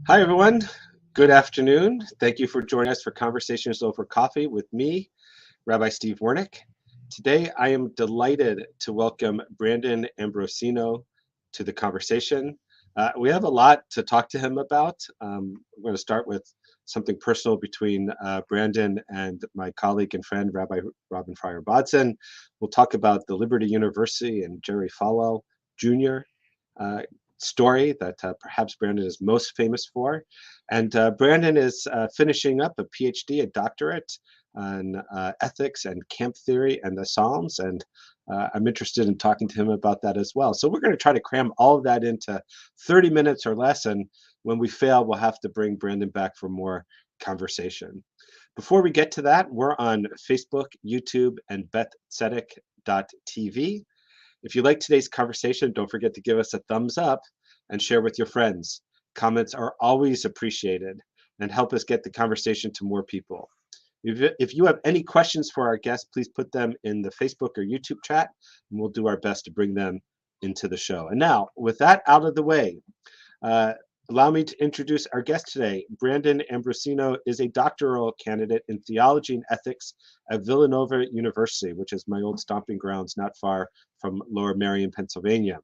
Hi, everyone. Good afternoon. Thank you for joining us for Conversations Over Coffee with me, Rabbi Steve Warnick. Today, I am delighted to welcome Brandon Ambrosino to the conversation. We have a lot to talk to him about. We're going to start with something personal between Brandon and my colleague and friend, Rabbi Robin Fryer Bodson. We'll talk about the Liberty University and Jerry Falwell Jr. Story that perhaps Brandon is most famous for. And Brandon is finishing up a PhD, a doctorate on ethics and camp theory and the Psalms. And I'm interested in talking to him about that as well. So we're going to try to cram all of that into 30 minutes or less. And when we fail, we'll have to bring Brandon back for more conversation. Before we get to that, we're on Facebook, YouTube, and bethtzedek.tv. If you like today's conversation, don't forget to give us a thumbs up and share with your friends. Comments are always appreciated and help us get the conversation to more people. If you have any questions for our guests, please put them in the Facebook or YouTube chat, and we'll do our best to bring them into the show. And now, with that out of the way, allow me to introduce our guest today. Brandon Ambrosino is a doctoral candidate in Theology and Ethics at Villanova University, which is my old stomping grounds not far from Lower Merion, Pennsylvania.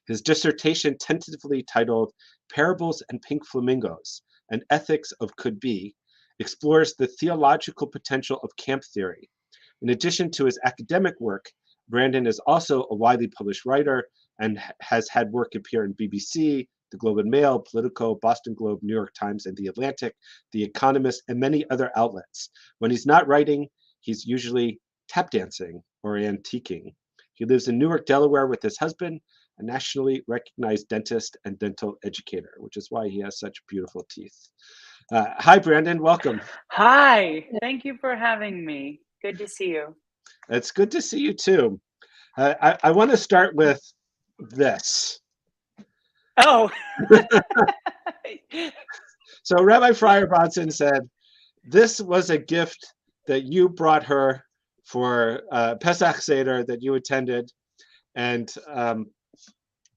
His dissertation, tentatively titled Parables and Pink Flamingos, An Ethics of Could Be, explores the theological potential of camp theory. In addition to his academic work, Brandon is also a widely published writer and has had work appear in BBC, the Globe and Mail, Politico, Boston Globe, New York Times, and The Atlantic, The Economist, and many other outlets. When he's not writing, he's usually tap dancing or antiquing. He lives in Newark, Delaware with his husband, a nationally recognized dentist and dental educator, which is why he has such beautiful teeth. Hi, Brandon. Welcome. Hi. Thank you for having me. Good to see you. It's good to see you, too. I want to start with this. Oh. So Rabbi Fryer Bodson said, this was a gift that you brought her for Pesach Seder that you attended. And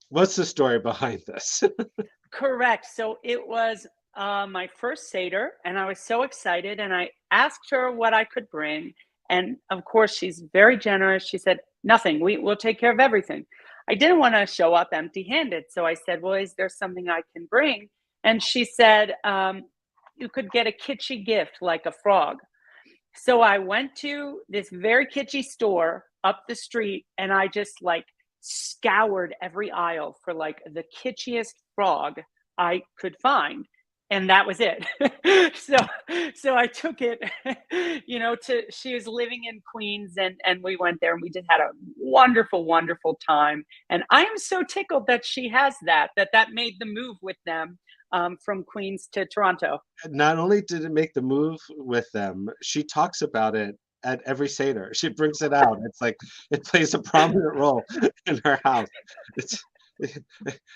what's the story behind this? Correct. So it was my first Seder, and I was so excited. And I asked her what I could bring. And of course, she's very generous. She said, nothing. We'll take care of everything. I didn't want to show up empty-handed. So I said, well, is there something I can bring? And she said, you could get a kitschy gift like a frog. So I went to this very kitschy store up the street, and I just scoured every aisle for the kitschiest frog I could find. And that was it. so I took it, she was living in Queens, and we went there and we just had a wonderful, wonderful time. And I am so tickled that she has that made the move with them from Queens to Toronto. Not only did it make the move with them, she talks about it at every Seder. She brings it out. It's like it plays a prominent role in her house.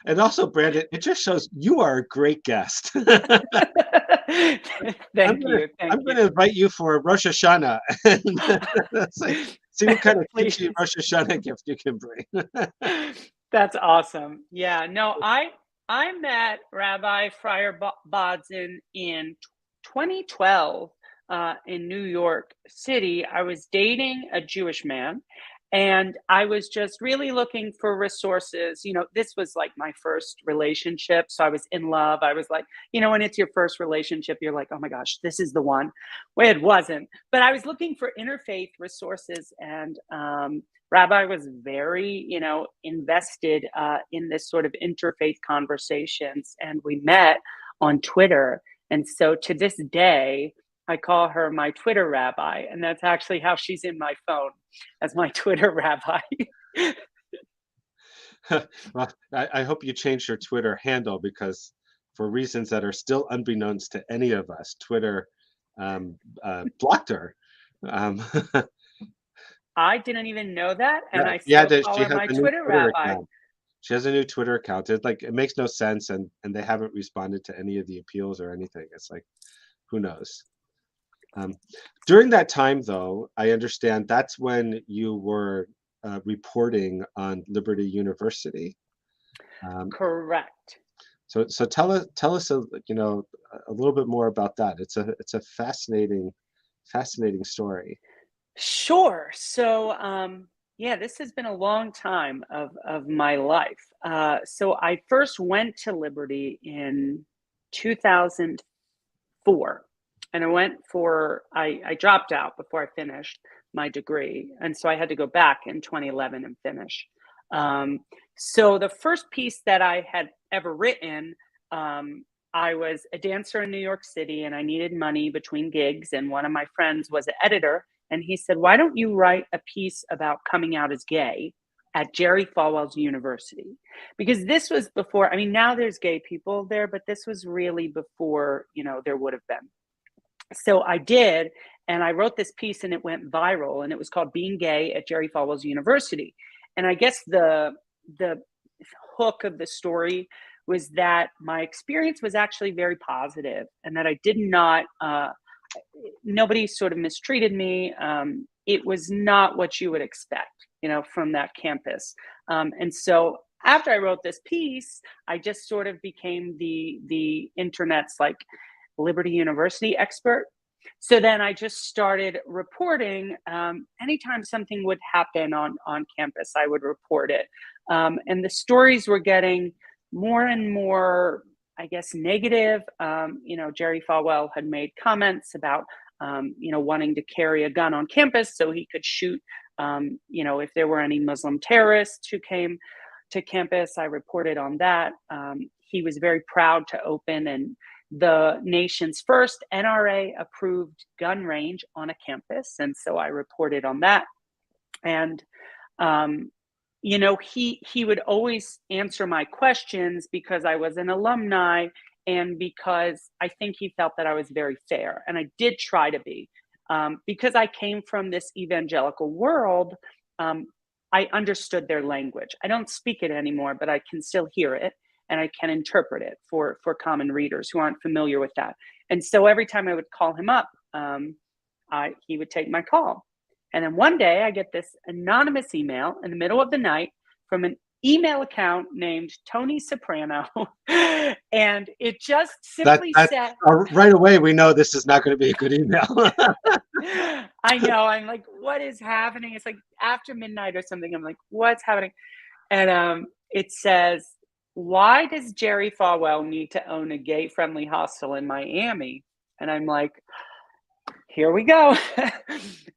And also, Brandon, it just shows you are a great guest. Thank you. I'm going to invite you for Rosh Hashanah. See what kind of kitschy Rosh Hashanah gift you can bring. That's awesome. Yeah, no, I met Rabbi Fryer Bodson in 2012 in New York City. I was dating a Jewish man, and I was just really looking for resources. This was like my first relationship, so I was in love. I was like, when it's your first relationship, you're like, oh my gosh, this is the one. Well, it wasn't. But I was looking for interfaith resources, and Rabbi was very, invested in this sort of interfaith conversations, and we met on Twitter. And so to this day, I call her my Twitter rabbi, and that's actually how she's in my phone, as my Twitter rabbi. Well, I hope you changed your Twitter handle, because for reasons that are still unbeknownst to any of us, Twitter blocked her. I didn't even know that, and I she still has call her my Twitter rabbi. account. She has a new Twitter account. It makes no sense, and they haven't responded to any of the appeals or anything. It's like, who knows? During that time, though, I understand that's when you were reporting on Liberty University. Correct. So tell us a little bit more about that. It's a fascinating story. Sure. So, yeah, this has been a long time of my life. So I first went to Liberty in 2004, and I dropped out before I finished my degree, and so I had to go back in 2011 and finish. Um, so the first piece that I had ever written, I was a dancer in New York City, and I needed money between gigs, and one of my friends was an editor, and he said, "Why don't you write a piece about coming out as gay at Jerry Falwell's university?" Because this was before, I mean, now there's gay people there, but this was really before, there would have been. So I did, and I wrote this piece, and it went viral, and it was called "Being Gay at Jerry Falwell's University." And I guess the hook of the story was that my experience was actually very positive, and that I did not nobody sort of mistreated me. It was not what you would expect, from that campus. And so after I wrote this piece, I just sort of became the internet's like Liberty University expert. So then I just started reporting. Anytime something would happen on campus, I would report it. And the stories were getting more and more, I guess, negative. Jerry Falwell had made comments about, wanting to carry a gun on campus so he could shoot, if there were any Muslim terrorists who came to campus. I reported on that. He was very proud to open the nation's first NRA approved gun range on a campus. And so I reported on that. And, he would always answer my questions because I was an alumni and because I think he felt that I was very fair. And I did try to be. Because I came from this evangelical world, I understood their language. I don't speak it anymore, but I can still hear it. And I can interpret it for common readers who aren't familiar with that. And so every time I would call him up, he would take my call. And then one day I get this anonymous email in the middle of the night from an email account named Tony Soprano. And it just simply said, right away, we know this is not going to be a good email. I know. I'm like, what is happening? It's like after midnight or something. I'm like, what's happening? And it says, "Why does Jerry Falwell need to own a gay-friendly hostel in Miami?" And I'm like, here we go.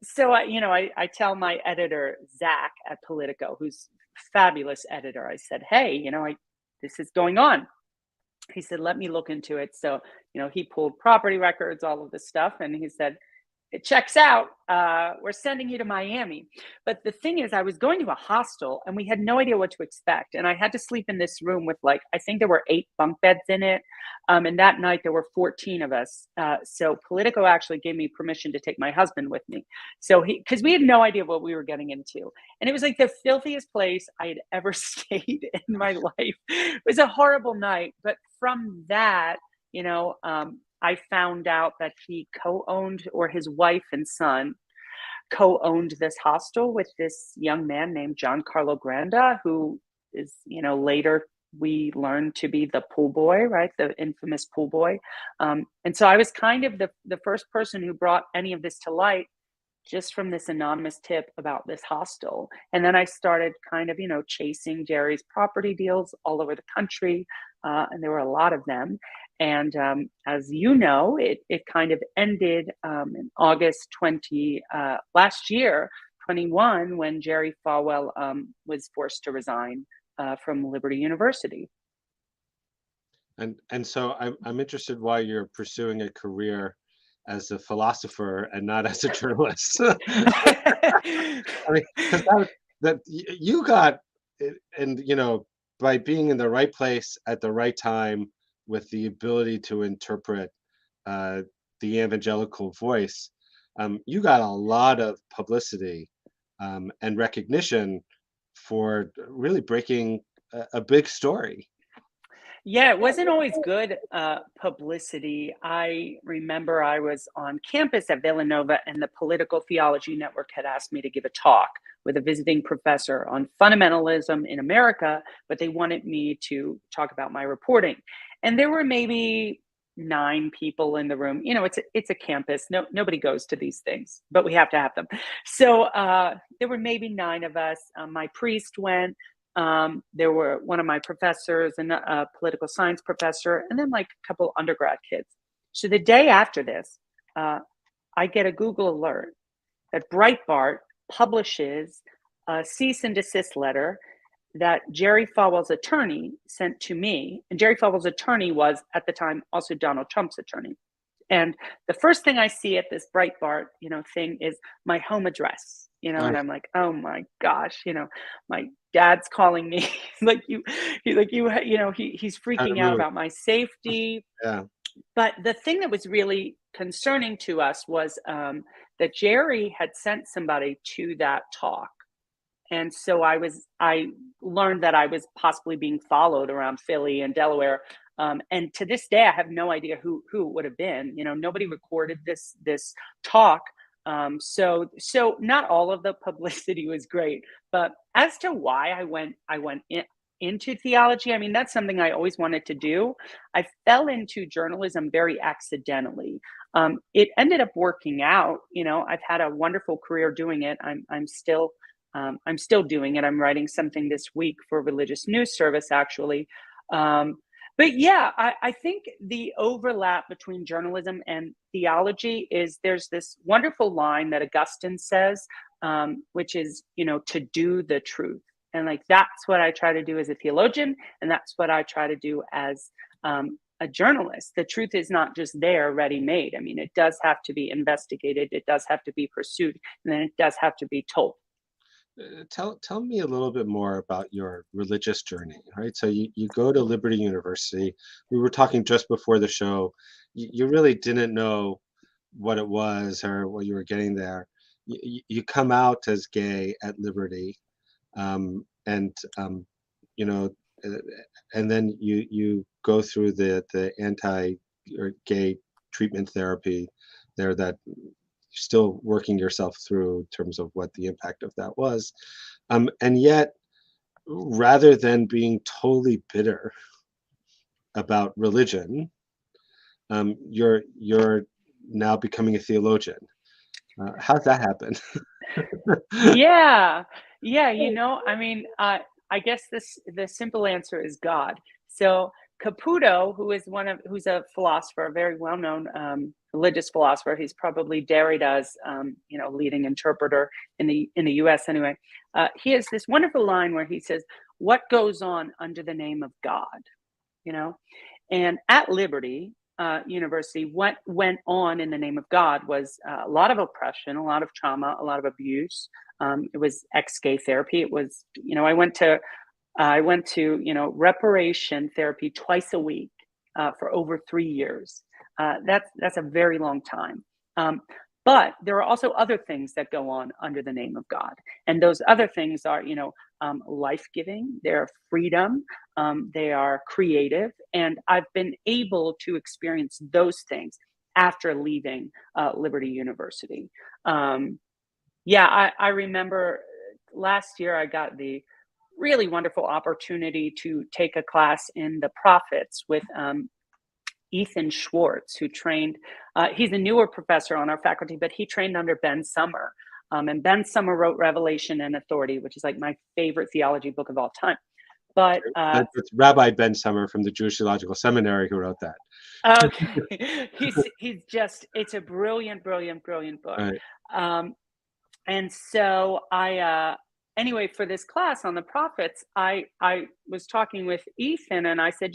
So I tell my editor, Zach at Politico, who's a fabulous editor. I said, "Hey, this is going on." He said, "Let me look into it." So, he pulled property records, all of this stuff. And he said, "It checks out. We're sending you to Miami." But the thing is, I was going to a hostel and we had no idea what to expect. And I had to sleep in this room with I think there were 8 bunk beds in it. And that night there were 14 of us. So Politico actually gave me permission to take my husband with me. So because we had no idea what we were getting into. And it was like the filthiest place I had ever stayed in my life. It was a horrible night. But from that, I found out that he co-owned, or his wife and son co-owned, this hostel with this young man named John Carlo Granda, who is, later we learned to be the pool boy, right? The infamous pool boy. And so I was kind of the first person who brought any of this to light, just from this anonymous tip about this hostel. And then I started kind of, chasing Jerry's property deals all over the country. And there were a lot of them. And as you know, it kind of ended in August last year, 21, when Jerry Falwell was forced to resign from Liberty University. And so I'm interested why you're pursuing a career as a philosopher and not as a journalist. I mean, because that you got it, and by being in the right place at the right time with the ability to interpret the evangelical voice, you got a lot of publicity and recognition for really breaking a big story. Yeah, it wasn't always good publicity. I remember I was on campus at Villanova, and the Political Theology Network had asked me to give a talk with a visiting professor on fundamentalism in America, but they wanted me to talk about my reporting. And there were maybe 9 people in the room. You know, it's a campus. Nobody goes to these things, but we have to have them. So there were maybe 9 of us. My priest went. There were one of my professors and a political science professor, and then like a couple undergrad kids. So the day after this, I get a Google alert that Breitbart publishes a cease and desist letter that Jerry Falwell's attorney sent to me. And Jerry Falwell's attorney was at the time also Donald Trump's attorney. And the first thing I see at this Breitbart, thing is my home address, and I'm like, oh my gosh, my dad's calling me. He's freaking out about my safety. Yeah. But the thing that was really concerning to us was that Jerry had sent somebody to that talk. And so I learned that I was possibly being followed around Philly and Delaware. And to this day, I have no idea who it would have been. Nobody recorded this talk. So not all of the publicity was great. But as to why I went into theology, I mean, that's something I always wanted to do. I fell into journalism very accidentally. It ended up working out. I've had a wonderful career doing it. I'm still doing it. I'm writing something this week for a religious news service, actually. But yeah, I think the overlap between journalism and theology is there's this wonderful line that Augustine says, which is, to do the truth. And like, that's what I try to do as a theologian. And that's what I try to do as a journalist. The truth is not just there ready made. I mean, it does have to be investigated. It does have to be pursued. And then it does have to be told. Tell me a little bit more about your religious journey, right? So you go to Liberty University. We were talking just before the show. You really didn't know what it was or what you were getting there. You come out as gay at Liberty, and and then you go through the anti or gay treatment therapy there that still working yourself through in terms of what the impact of that was. And yet, rather than being totally bitter about religion, you're now becoming a theologian. How's that happen? Yeah. I mean, I guess the simple answer is God. So Caputo, who's a philosopher, a very well-known religious philosopher, he's probably Derrida's leading interpreter in the U.S. anyway. He has this wonderful line where he says, "What goes on under the name of God?" And at Liberty University, what went on in the name of God was a lot of oppression, a lot of trauma, a lot of abuse. It was ex-gay therapy. It was, I went to reparation therapy twice a week for over 3 years. That's a very long time. But there are also other things that go on under the name of God, and those other things are, life-giving. They're freedom. They are creative, and I've been able to experience those things after leaving Liberty University. I remember last year I got the really wonderful opportunity to take a class in the prophets with Ethan Schwartz, who trained, he's a newer professor on our faculty, but he trained under Ben Summer. And Ben Summer wrote Revelation and Authority, which is like my favorite theology book of all time. But it's Rabbi Ben Summer from the Jewish Theological Seminary who wrote that. Okay. he's just, it's a brilliant book. Right. And so anyway, for this class on the prophets, I was talking with Ethan, and I said,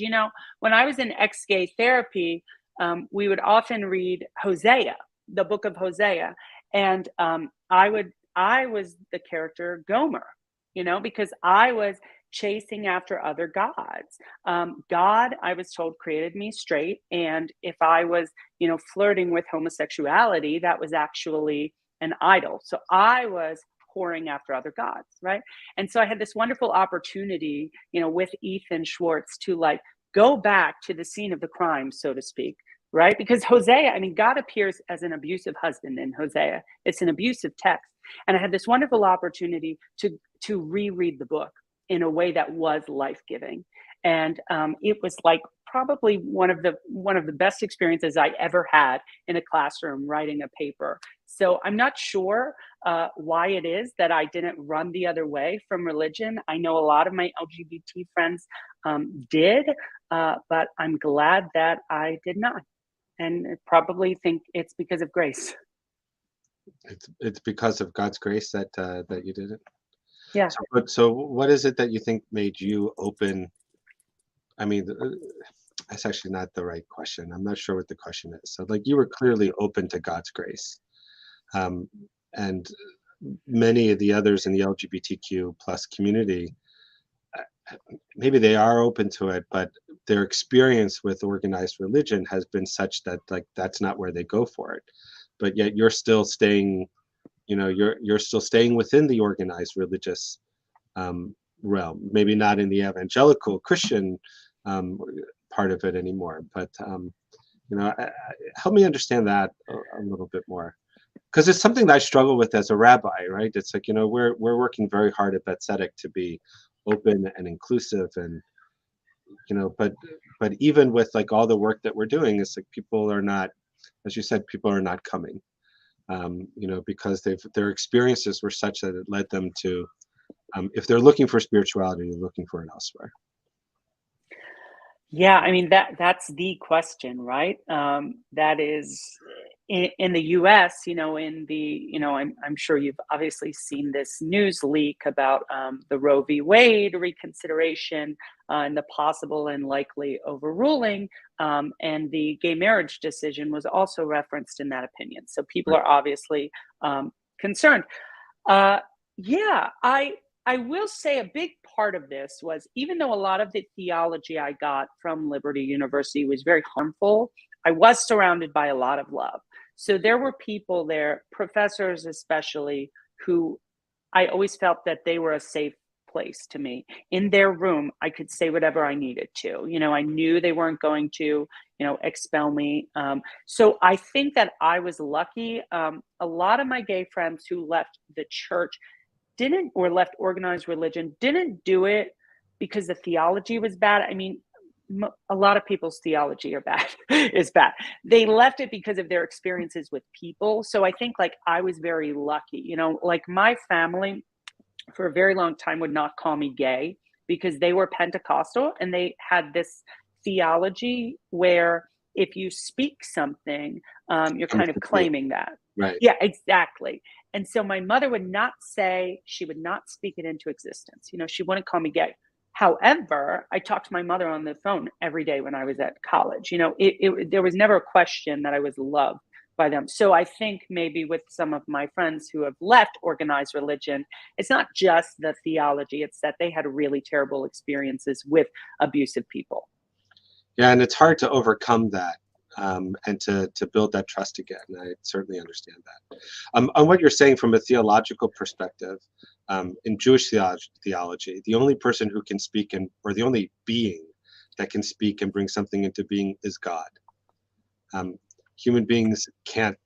when I was in ex-gay therapy, we would often read Hosea, the book of Hosea, and I was the character Gomer, because I was chasing after other gods. God, I was told, created me straight, and if I was, flirting with homosexuality, that was actually an idol. So I was whoring after other gods, right? And so I had this wonderful opportunity, with Ethan Schwartz to go back to the scene of the crime, so to speak, right? Because Hosea, I mean, God appears as an abusive husband in Hosea. It's an abusive text. And I had this wonderful opportunity to reread the book in a way that was life-giving. And it was like probably one of the best experiences I ever had in a classroom writing a paper. So I'm not sure why it is that I didn't run the other way from religion. I know a lot of my LGBT friends did, but I'm glad that I did not. And I probably think it's because of grace. It's because of God's grace that that you did it. Yeah. So what is it that you think made you open? I mean, that's actually not the right question. I'm not sure what the question is. So, like, you were clearly open to God's grace, and many of the others in the LGBTQ plus community, maybe they are open to it, but their experience with organized religion has been such that, like, that's not where they go for it. But yet you're still staying, you're still staying within the organized religious realm. Maybe not in the evangelical Christian part of it anymore, but help me understand that a little bit more, because it's something that I struggle with as a rabbi, right? It's like, we're working very hard at Bethzedik to be open and inclusive, and but even with, like, all the work that we're doing, it's like people are not, as you said, people are not coming, because their experiences were such that it led them to, if they're looking for spirituality, they're looking for it elsewhere. Yeah, I mean that's the question, right? That is in the U.S. I'm sure you've obviously seen this news leak about the Roe v. Wade reconsideration and the possible and likely overruling, and the gay marriage decision was also referenced in that opinion. So people Right. are obviously concerned. Yeah, I will say a big part of this was, even though a lot of the theology I got from Liberty University was very harmful, I was surrounded by a lot of love. So there were people there, professors especially, who I always felt that they were a safe place to me. In their room, I could say whatever I needed to. I knew they weren't going to, expel me. So I think that I was lucky. A lot of my gay friends who left the church or left organized religion didn't do it because the theology was bad. I mean, a lot of people's theology is bad. They left it because of their experiences with people. So I think, like, I was very lucky, like my family for a very long time would not call me gay because they were Pentecostal and they had this theology where if you speak something, you're kind of claiming that. Right. Yeah, exactly. And so my mother would not she would not speak it into existence. She wouldn't call me gay. However, I talked to my mother on the phone every day when I was at college. There was never a question that I was loved by them. So I think maybe with some of my friends who have left organized religion, it's not just the theology, it's that they had really terrible experiences with abusive people. Yeah, and it's hard to overcome that, and to build that trust again. I certainly understand that. On what you're saying from a theological perspective, in Jewish theology, the only person who can speak, or the only being that can speak and bring something into being, is God. Human beings can't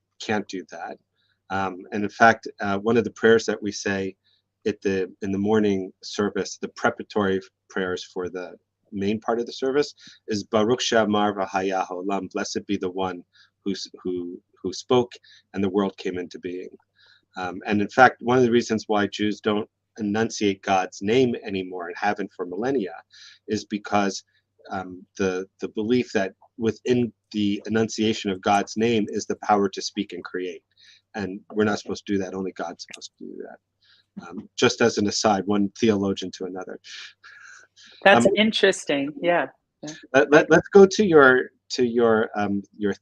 do that. And in fact, one of the prayers that we say in the morning service, the preparatory prayers for the main part of the service, is Baruch She'amar v'haya ha'olam, blessed be the one who spoke and the world came into being. And in fact, one of the reasons why Jews don't enunciate God's name anymore, and haven't for millennia, is because the belief that within the enunciation of God's name is the power to speak and create. And we're not supposed to do that. Only God's supposed to do that. Just as an aside, one theologian to another. That's interesting. Yeah. Let's go to your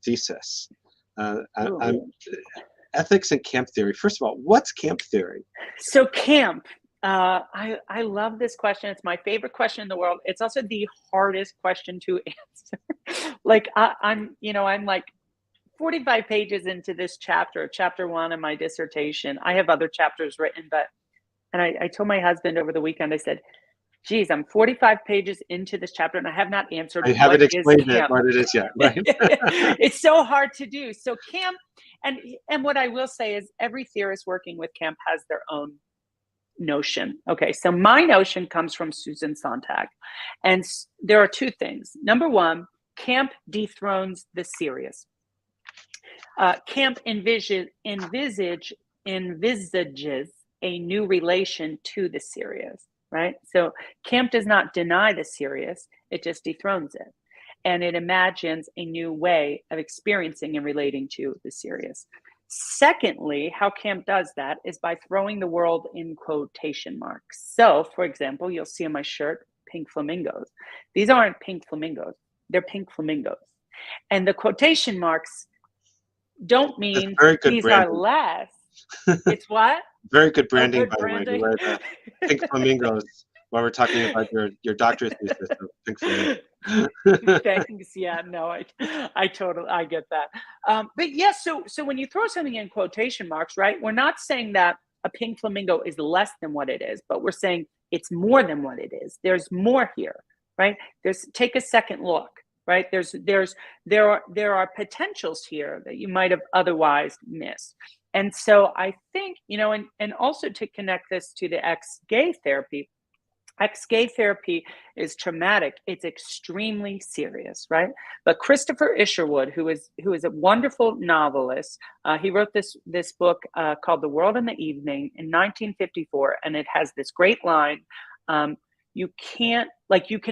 thesis. Ethics and camp theory. First of all, what's camp theory? So camp. I love this question. It's my favorite question in the world. It's also the hardest question to answer. Like I'm like 45 pages into this chapter 1 of my dissertation. I have other chapters written, and I told my husband over the weekend, I said, Geez, I'm 45 pages into this chapter and I have not answered I what haven't is explained it, camp. what it is yet, right? It's so hard to do. So camp, and what I will say is every theorist working with camp has their own notion. Okay, so my notion comes from Susan Sontag. And there are two things. Number one, camp dethrones the serious. Camp envisages a new relation to the serious, right? So camp does not deny the serious, it just dethrones it. And it imagines a new way of experiencing and relating to the serious. Secondly, how camp does that is by throwing the world in quotation marks. So, for example, you'll see on my shirt, Pink Flamingos. These aren't pink flamingos, they're pink flamingos. And the quotation marks don't mean very good these branding. are less. It's what? Very good branding, good by branding. the way, to wear the Pink Flamingos while we're talking about your doctorate thesis of Pink Flamingos. Thanks. Yeah, no, I totally, I get that. But yes, so when you throw something in quotation marks, right, we're not saying that a pink flamingo is less than what it is, but we're saying it's more than what it is. There's more here, right? Take a second look, right? There are potentials here that you might have otherwise missed. And so I think, and also to connect this to the ex-gay therapy is traumatic. It's extremely serious, right? But Christopher Isherwood, who is a wonderful novelist, he wrote this book called The World in the Evening in 1954, and it has this great line: you can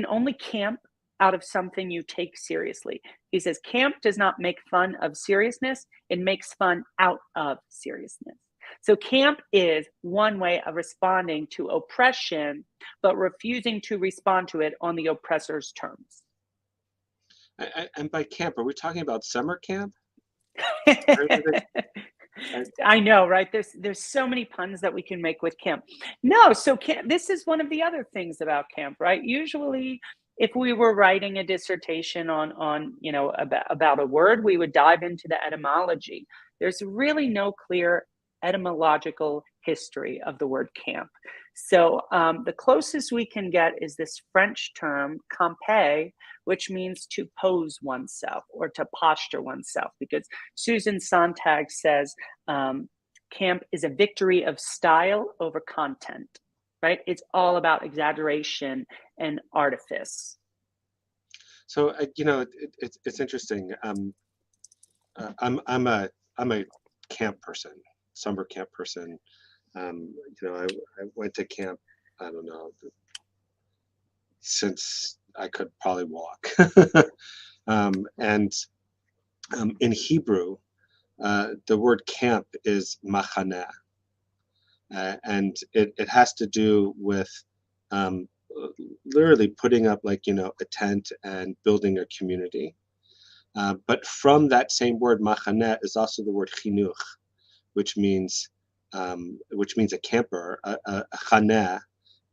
only camp out of something you take seriously. He says, camp does not make fun of seriousness, it makes fun out of seriousness. So camp is one way of responding to oppression, but refusing to respond to it on the oppressor's terms. And by camp, are we talking about summer camp? I know, right? There's so many puns that we can make with camp. No, so this is one of the other things about camp, right? Usually, if we were writing a dissertation on about a word, we would dive into the etymology. There's really no clear etymological history of the word camp. So the closest we can get is this French term, camper, which means to pose oneself or to posture oneself, because Susan Sontag says camp is a victory of style over content, right? It's all about exaggeration and artifice. So it's interesting. I'm a camp person, summer camp person. I went to camp, I don't know, since I could probably walk. And in Hebrew, the word camp is machaneh, and it has to do with literally putting up a tent and building a community. But from that same word machaneh is also the word chinuch, which means a camper. A chaneh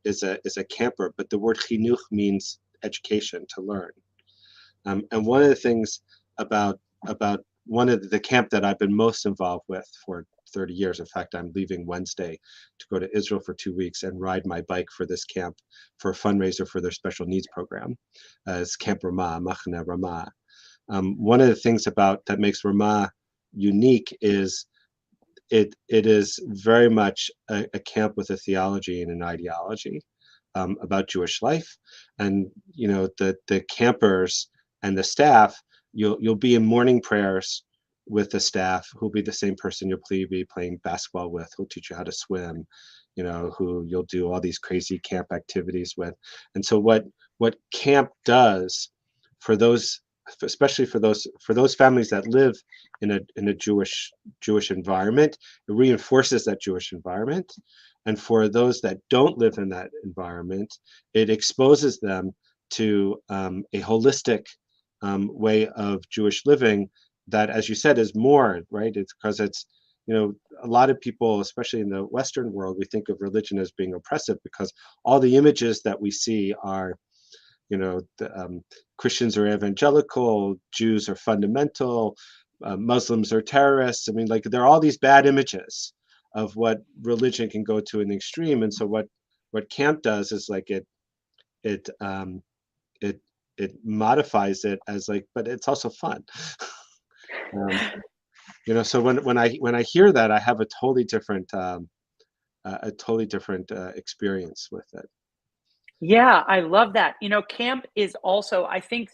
is a camper, but the word chinuch means education, to learn. And one of the things about one of the camp that I've been most involved with for 30 years. In fact, I'm leaving Wednesday to go to Israel for 2 weeks and ride my bike for this camp for a fundraiser for their special needs program. It's Camp Ramah, Machane Ramah. One of the things that makes Ramah unique is it is very much a camp with a theology and an ideology about Jewish life. And the campers and the staff, you'll be in morning prayers with the staff, who'll be the same person you'll be playing basketball with, who'll teach you how to swim, who you'll do all these crazy camp activities with. And so what camp does for those, especially for those families that live in a Jewish environment, it reinforces that Jewish environment. And for those that don't live in that environment, it exposes them to a holistic way of Jewish living that, as you said, is more, right? It's because it's, a lot of people, especially in the Western world, we think of religion as being oppressive because all the images that we see are, Christians are evangelical, Jews are fundamental, Muslims are terrorists. I mean, there are all these bad images of what religion can go to in the extreme. And so what camp does is it it it modifies it as like, but it's also fun. um, so when I hear that, I have a totally different experience with it. Yeah, I love that. Camp is also, I think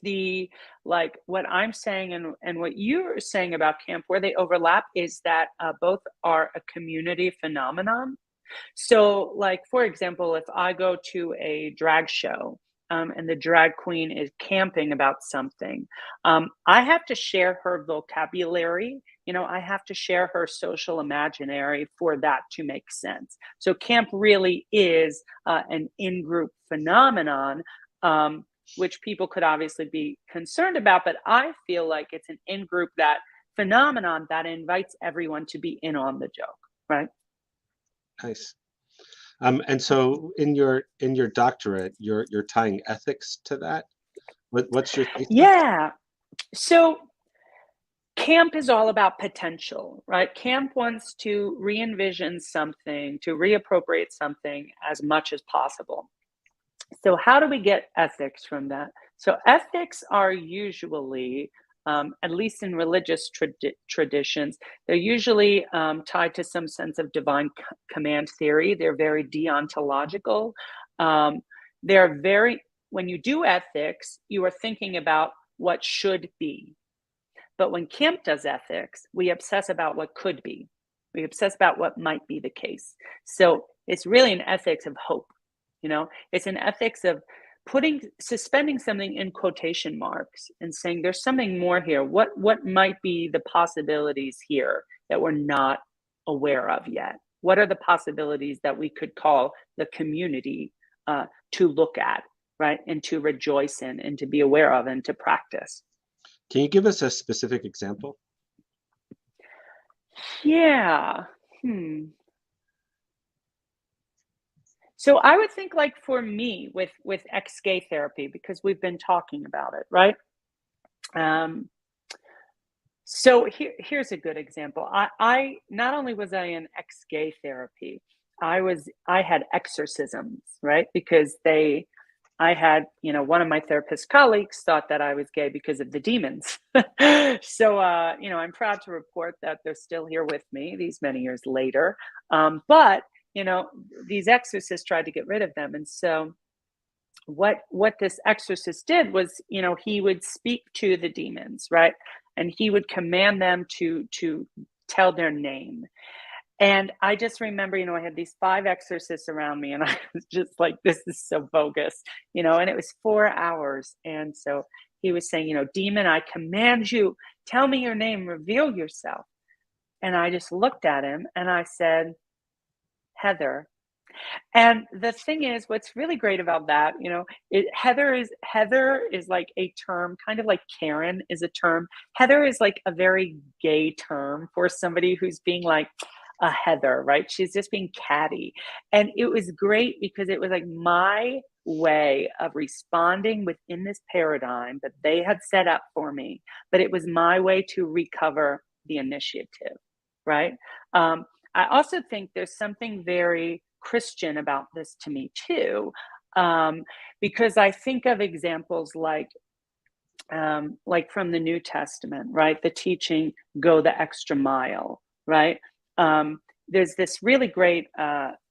like what I'm saying and what you're saying about camp, where they overlap is that both are a community phenomenon. So, like, for example, if I go to a drag show and the drag queen is camping about something, I have to share her vocabulary. I have to share her social imaginary for that to make sense. So, camp really is an in group phenomenon, which people could obviously be concerned about. But I feel like it's an in group that phenomenon that invites everyone to be in on the joke, right? Nice. And so in your doctorate, you're tying ethics to that. What's your thesis? Yeah. So camp is all about potential, right? Camp wants to re-envision something, to reappropriate something as much as possible. So how do we get ethics from that? So ethics are usually, at least in religious traditions, they're usually tied to some sense of divine command theory. They're very deontological. Um, they're very, when you do ethics, you are thinking about what should be. But when camp does ethics, we obsess about what could be. We obsess about what might be the case. So it's really an ethics of hope. It's an ethics of suspending something in quotation marks and saying there's something more here. What might be the possibilities here that we're not aware of yet? What are the possibilities that we could call the community to look at, right? And to rejoice in and to be aware of and to practice. Can you give us a specific example? Yeah. So I would think, like, for me with ex-gay therapy, because we've been talking about it, right? So here's a good example. I not only was I in ex-gay therapy, I had exorcisms, right? Because I had, one of my therapist colleagues thought that I was gay because of the demons. So, I'm proud to report that they're still here with me these many years later. But, these exorcists tried to get rid of them. And so what this exorcist did was, he would speak to the demons, right? And he would command them to tell their name. And I just remember, I had these 5 exorcists around me, and I was just like, this is so bogus, and it was 4 hours. And so he was saying, demon, I command you, tell me your name, reveal yourself. And I just looked at him and I said, Heather. And the thing is, what's really great about that, Heather is like a term, kind of like Karen is a term. Heather is like a very gay term for somebody who's being like a Heather, right? She's just being catty. And it was great because it was like my way of responding within this paradigm that they had set up for me, but it was my way to recover the initiative, right? I also think there's something very Christian about this to me too, because I think of examples like from the New Testament, right? The teaching, go the extra mile, right? There's this really great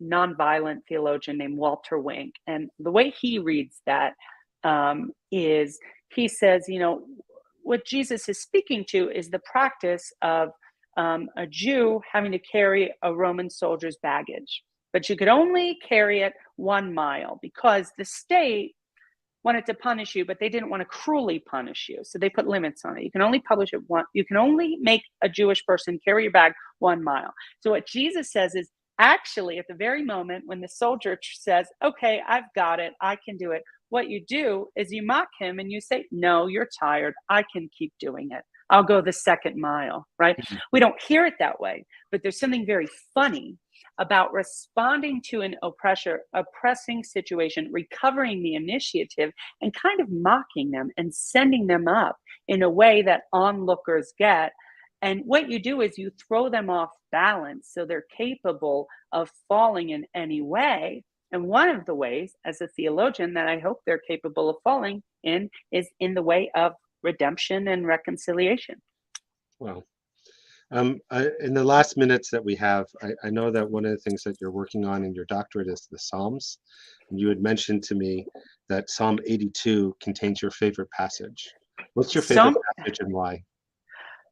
nonviolent theologian named Walter Wink, and the way he reads that is he says, what Jesus is speaking to is the practice of a Jew having to carry a Roman soldier's baggage. But you could only carry it 1 mile because the state wanted to punish you, but they didn't want to cruelly punish you. So they put limits on it. You can only publish it one. You can only make a Jewish person carry your bag 1 mile. So what Jesus says is actually at the very moment when the soldier says, okay, I've got it, I can do it. What you do is you mock him and you say, no, you're tired. I can keep doing it. I'll go the 2nd mile, right? Mm-hmm. We don't hear it that way, but there's something very funny about responding to an oppressing situation, recovering the initiative, and kind of mocking them and sending them up in a way that onlookers get. And what you do is you throw them off balance so they're capable of falling in any way. And one of the ways, as a theologian, that I hope they're capable of falling in is in the way of redemption and reconciliation. Well, in the last minutes that we have, I know that one of the things that you're working on in your doctorate is the Psalms. And you had mentioned to me that Psalm 82 contains your favorite passage. What's your favorite passage and why?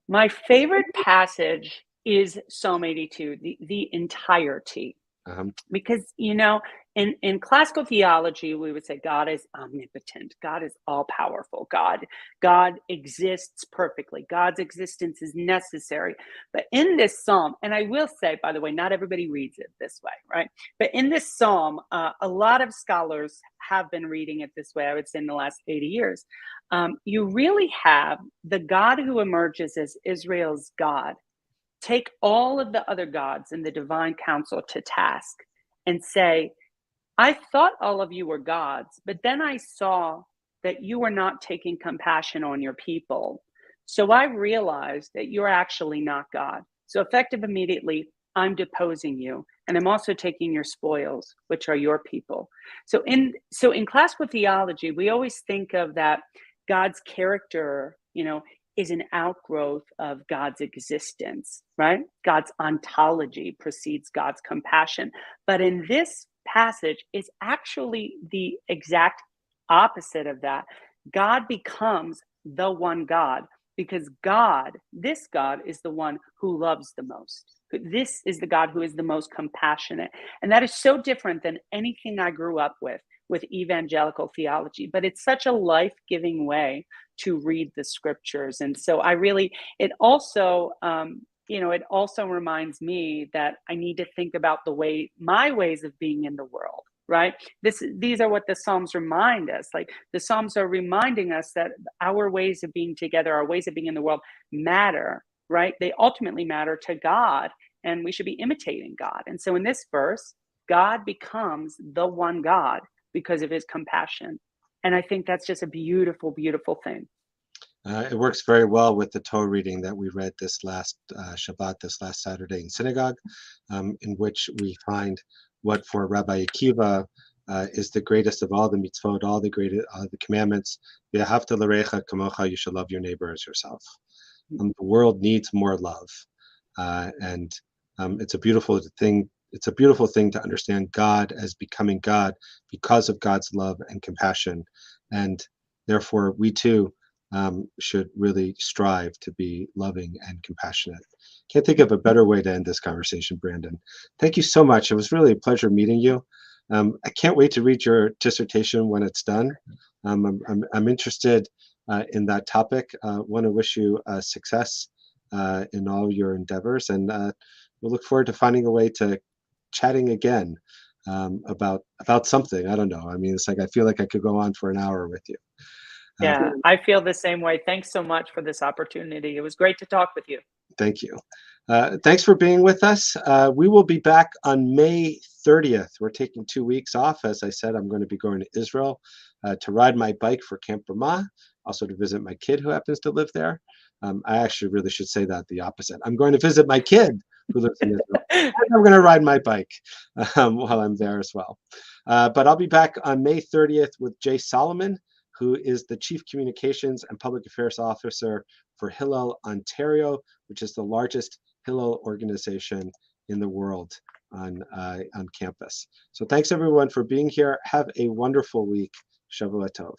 My favorite passage is Psalm 82, the entirety. Because, in classical theology, we would say God is omnipotent. God is all powerful. God exists perfectly. God's existence is necessary. But in this psalm, and I will say, by the way, not everybody reads it this way, right? But in this psalm, a lot of scholars have been reading it this way, I would say, in the last 80 years. You really have the God who emerges as Israel's God take all of the other gods in the divine council to task and say, I thought all of you were gods, but then I saw that you were not taking compassion on your people. So I realized that you're actually not God. So effective immediately, I'm deposing you, and I'm also taking your spoils, which are your people. So in classical theology, we always think of that God's character, is an outgrowth of God's existence, right? God's ontology precedes God's compassion. But in this passage, it's actually the exact opposite of that. God becomes the one God because this God is the one who loves the most. This is the God who is the most compassionate. And that is so different than anything I grew up with evangelical theology, but it's such a life-giving way to read the scriptures. And so it also reminds me that I need to think about my ways of being in the world, right? These are what the Psalms remind us. Like the Psalms are reminding us that our ways of being together, our ways of being in the world matter, right? They ultimately matter to God, and we should be imitating God. And so in this verse, God becomes the one God because of his compassion. And I think that's just a beautiful, beautiful thing. It works very well with the Torah reading that we read this last Shabbat, this last Saturday in synagogue, in which we find what for Rabbi Akiva is the greatest of all the mitzvot, all the commandments. V'ahavta l'recha kamocha, you shall love your neighbor as yourself. The world needs more love, and it's a beautiful thing. It's a beautiful thing to understand God as becoming God because of God's love and compassion, and therefore we too should really strive to be loving and compassionate. Can't think of a better way to end this conversation, Brandon. Thank you so much. It was really a pleasure meeting you. I can't wait to read your dissertation when it's done. I'm interested in that topic. Want to wish you success in all your endeavors, and we'll look forward to finding a way to chatting again about something. I don't know. I mean, it's like I feel like I could go on for an hour with you. Yeah, I feel the same way. Thanks so much for this opportunity. It was great to talk with you. Thank you. Thanks for being with us. We will be back on May 30th. We're taking 2 weeks off. As I said, I'm going to be going to Israel to ride my bike for Camp Ramah, also to visit my kid who happens to live there. I actually really should say that the opposite. I'm going to visit my kid who lives in Israel. And I'm going to ride my bike while I'm there as well. But I'll be back on May 30th with Jay Solomon, who is the Chief Communications and Public Affairs Officer for Hillel Ontario, which is the largest Hillel organization in the world on campus. So thanks everyone for being here. Have a wonderful week. Shavua Tov.